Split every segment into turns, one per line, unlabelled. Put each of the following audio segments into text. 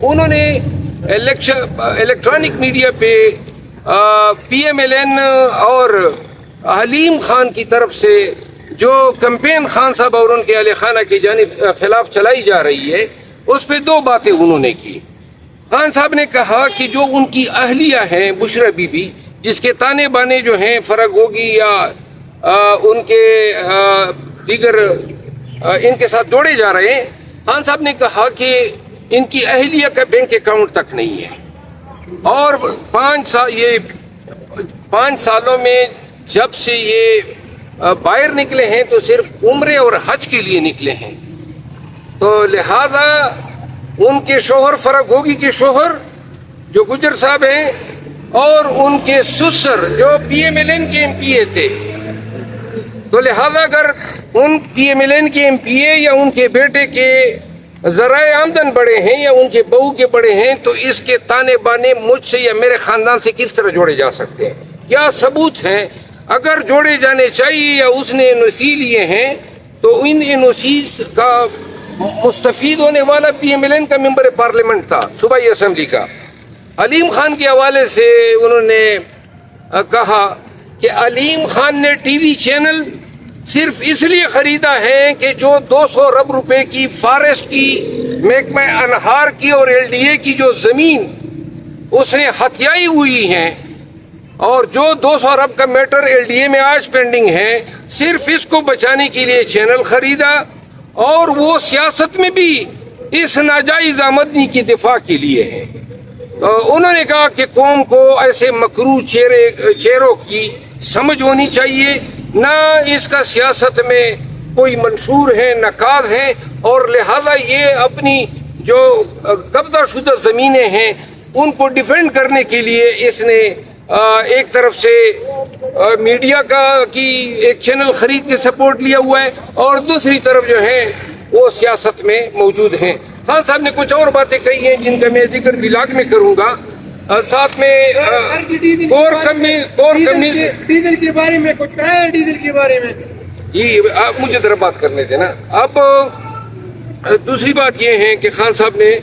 انہوں نے electronic media پہ PMLN اور حلیم خان کی طرف سے جو کمپین خان صاحب اور ان کے اہل خانہ کی جانب خلاف چلائی جا رہی ہے، اس پہ دو باتیں انہوں نے کی۔ خان صاحب نے کہا کہ جو ان کی اہلیہ ہیں بشرا بی بی، جس کے تانے بانے جو ہیں فرق ہوگی یا ان کے دیگر ان کے ساتھ جوڑے جا رہے ہیں، خان صاحب نے کہا کہ ان کی اہلیہ کا بینک اکاؤنٹ تک نہیں ہے، اور 5 سالوں میں جب سے یہ باہر نکلے ہیں تو صرف عمرے اور حج کے لیے نکلے ہیں، تو لہذا ان کے شوہر فرق ہوگی کے شوہر جو گجر صاحب ہیں اور ان کے سسر جو PMLN کے MPA تھے، تو لہذا اگر ان PMLN کے MPA یا ان کے بیٹے کے ذرائع آمدن بڑے ہیں یا ان کے بہو کے بڑے ہیں، تو اس کے تانے بانے مجھ سے یا میرے خاندان سے کس طرح جوڑے جا سکتے ہیں؟ کیا ثبوت ہیں؟ اگر جوڑے جانے چاہیے یا اس نے NOC لیے ہیں تو ان NOC کا مستفید ہونے والا PMLN کا ممبر پارلیمنٹ تھا، صوبائی اسمبلی کا۔ علیم خان کے حوالے سے انہوں نے کہا کہ علیم خان نے ٹی وی چینل صرف اس لیے خریدا ہے کہ جو 200 ارب روپے کی فارسٹ کی، محکمہ انہار کی اور LDA کی جو زمین اس نے ہتھیائی ہوئی ہیں، اور جو 200 ارب کا میٹر LDA میں آج پینڈنگ ہے، صرف اس کو بچانے کے لیے چینل خریدا، اور وہ سیاست میں بھی اس ناجائز آمدنی کی دفاع کے لیے ہے۔ انہوں نے کہا کہ قوم کو ایسے مکروہ چہروں کی سمجھ ہونی چاہیے، نہ اس کا سیاست میں کوئی منشور ہے نہ کار ہے، اور لہذا یہ اپنی جو قبضہ شدہ زمینیں ہیں ان کو ڈیفینڈ کرنے کے لیے اس نے ایک طرف سے میڈیا کی ایک چینل خرید کے سپورٹ لیا ہوا ہے، اور دوسری طرف جو ہے وہ سیاست میں موجود ہیں۔ خان صاحب نے کچھ اور باتیں کہی ہیں جن کا میں ذکر بلاگ میں کروں گا، ساتھ میں
ڈیزل کے بارے میں کچھ کہا ہے، ڈیزل کے بارے میں
جی مجھے ذرا بات کرنے دینا۔ اب دوسری بات یہ ہے کہ خان صاحب نے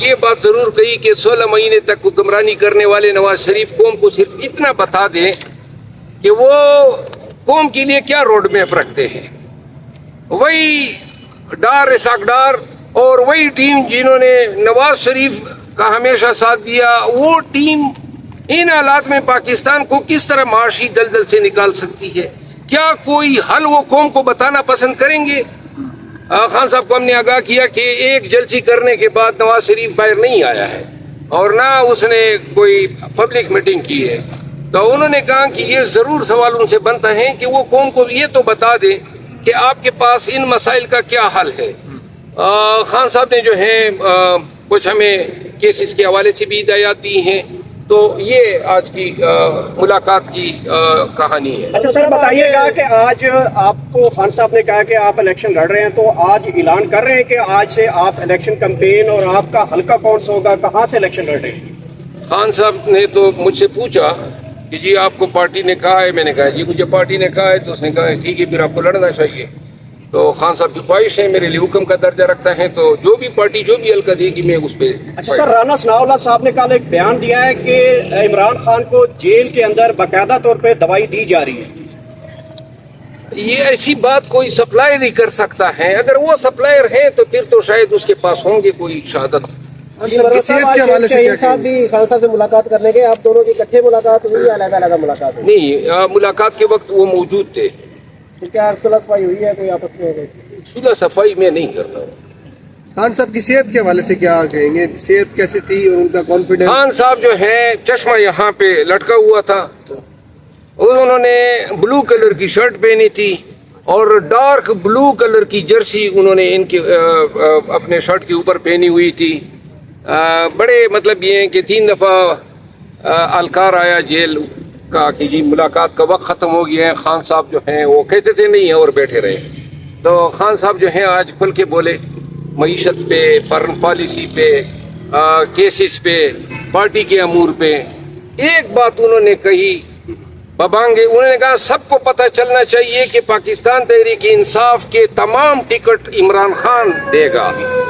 یہ بات ضرور کہی کہ 16 مہینے تک حکمرانی کرنے والے نواز شریف قوم کو صرف اتنا بتا دیں کہ وہ قوم کے لیے کیا روڈ میپ رکھتے ہیں، وہی ڈار اسحاق ڈار اور وہی ٹیم جنہوں نے نواز شریف کا ہمیشہ ساتھ دیا، وہ ٹیم ان حالات میں پاکستان کو کس طرح معاشی دلدل سے نکال سکتی ہے؟ کیا کوئی حل وہ قوم کو بتانا پسند کریں گے؟ خان صاحب کو ہم نے آگاہ کیا کہ ایک جلسی کرنے کے بعد نواز شریف باہر نہیں آیا ہے اور نہ اس نے کوئی پبلک میٹنگ کی ہے، تو انہوں نے کہا کہ یہ ضرور سوال ان سے بنتا ہے کہ وہ قوم کو یہ تو بتا دیں کہ آپ کے پاس ان مسائل کا کیا حل ہے۔ خان صاحب نے جو ہے کچھ ہمیں کیسز کے حوالے سے بھی ہدایات دی ہیں، تو یہ آج کی ملاقات کی کہانی ہے۔
اچھا سر بتائیے گا کہ آج آپ کو خان صاحب نے کہا کہ آپ الیکشن لڑ رہے ہیں، تو آج اعلان کر رہے ہیں کہ آج سے آپ الیکشن کمپین اور آپ کا حلقہ کون سا ہوگا، کہاں سے الیکشن لڑ رہے ہیں؟
خان صاحب نے تو مجھ سے پوچھا کہ جی آپ کو پارٹی نے کہا ہے، میں نے کہا جی مجھے پارٹی نے کہا ہے، تو اس نے کہا ٹھیک ہے پھر آپ کو لڑنا چاہیے۔ تو خان صاحب کی خواہش ہے، میرے لیے حکم کا درجہ رکھتا ہے، تو جو بھی پارٹی جو بھی حلقہ دے گی میں اس پہ۔
اچھا سر، رانا ثناء اللہ صاحب نے کل ایک بیان دیا ہے کہ عمران خان کو جیل کے اندر باقاعدہ طور پہ دوائی دی جا رہی ہے۔
یہ ایسی بات کوئی سپلائر ہی کر سکتا ہے، اگر وہ سپلائر ہے تو پھر تو شاید اس کے پاس ہوں گے کوئی شہادت۔
شہید صاحب بھی خان صاحب سے ملاقات کرنے گئے، آپ دونوں کی اکٹھے ملاقات ہوئی یا علیحدہ علیحدہ ملاقات ہوئی؟
نہیں، ملاقات کے وقت وہ موجود تھے۔
کیا صلح صفائی ہوئی ہے کوئی آپس میں؟
صلح صفائی میں نہیں کرتا ہوں۔
خان صاحب کی صحت کے حوالے سے کیا کہیں گے؟ صحت کیسی تھی اور ان کا کانفیڈنس؟
خان صاحب جو ہیں چشمہ یہاں پہ لٹکا ہوا تھا، اور انہوں نے بلو کلر کی شرٹ پہنی تھی اور ڈارک بلو کلر کی جرسی انہوں نے ان کے اپنے شرٹ کے اوپر پہنی ہوئی تھی۔ بڑے مطلب یہ ہیں کہ 3 دفعہ الکار آیا جیل کا کہ جی ملاقات کا وقت ختم ہو گیا ہے۔ خان صاحب جو ہیں وہ کہتے تھے نہیں ہے اور بیٹھے رہے، تو خان صاحب جو ہیں آج کھل کے بولے معیشت پہ، فارن پالیسی پہ، کیسز پہ، پارٹی کے امور پہ۔ ایک بات انہوں نے کہی ببانگے، انہوں نے کہا سب کو پتہ چلنا چاہیے کہ پاکستان تحریک انصاف کے تمام ٹکٹ عمران خان دے گا۔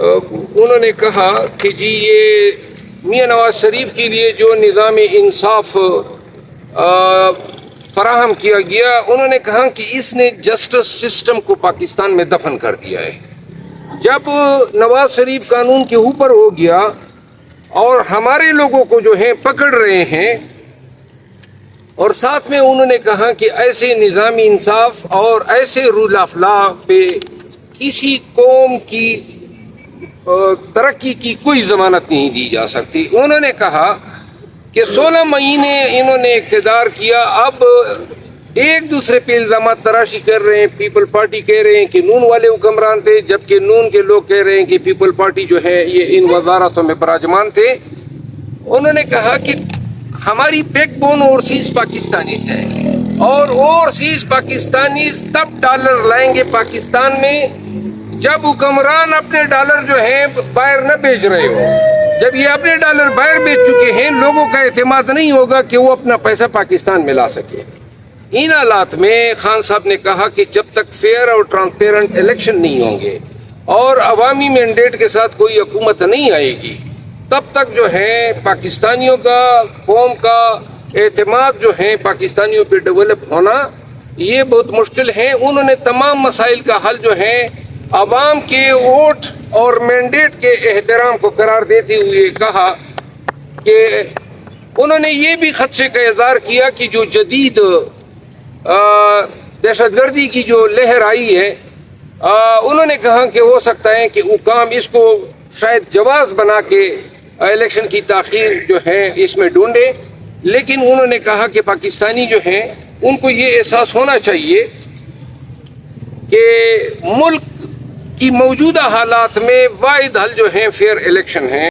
انہوں نے کہا کہ جی یہ میاں نواز شریف کے لیے جو نظام انصاف فراہم کیا گیا، انہوں نے کہا کہ اس نے جسٹس سسٹم کو پاکستان میں دفن کر دیا ہے۔ جب نواز شریف قانون کے اوپر ہو گیا اور ہمارے لوگوں کو جو ہیں پکڑ رہے ہیں، اور ساتھ میں انہوں نے کہا کہ ایسے نظامی انصاف اور ایسے رول آف لا پہ کسی قوم کی ترقی کی کوئی ضمانت نہیں دی جا سکتی۔ انہوں نے کہا کہ 16 مہینے انہوں نے اقتدار کیا، اب ایک دوسرے پہ الزامات تراشی کر رہے ہیں۔ پیپل پارٹی کہہ رہے ہیں کہ نون والے حکمران تھے، جبکہ نون کے لوگ کہہ رہے ہیں کہ پیپل پارٹی جو ہے یہ ان وزارتوں میں براجمان تھے۔ انہوں نے کہا کہ ہماری بیک بون اوورسیز پاکستانیز ہے، اور اوورسیز پاکستانیز تب ڈالر لائیں گے پاکستان میں جب حکمران اپنے ڈالر جو ہیں باہر نہ بیچ رہے ہو۔ جب یہ اپنے ڈالر باہر بیچ چکے ہیں، لوگوں کا اعتماد نہیں ہوگا کہ وہ اپنا پیسہ پاکستان میں لا سکے۔ ان حالات میں خان صاحب نے کہا کہ جب تک فیئر اور ٹرانسپیرنٹ الیکشن نہیں ہوں گے اور عوامی مینڈیٹ کے ساتھ کوئی حکومت نہیں آئے گی، تب تک جو ہے پاکستانیوں کا، قوم کا اعتماد جو ہے پاکستانیوں پہ ڈیولپ ہونا یہ بہت مشکل ہے۔ انہوں نے تمام مسائل کا حل جو ہے عوام کے ووٹ اور مینڈیٹ کے احترام کو قرار دیتے ہوئے کہا کہ انہوں نے یہ بھی خدشے کا اظہار کیا کہ جو جدید دہشت گردی کی جو لہر آئی ہے، انہوں نے کہا کہ ہو سکتا ہے کہ حکام اس کو شاید جواز بنا کے الیکشن کی تاخیر جو ہے اس میں ڈھونڈے، لیکن انہوں نے کہا کہ پاکستانی جو ہیں ان کو یہ احساس ہونا چاہیے کہ ملک کی موجودہ حالات میں واحد حل جو ہیں فیئر الیکشن ہیں۔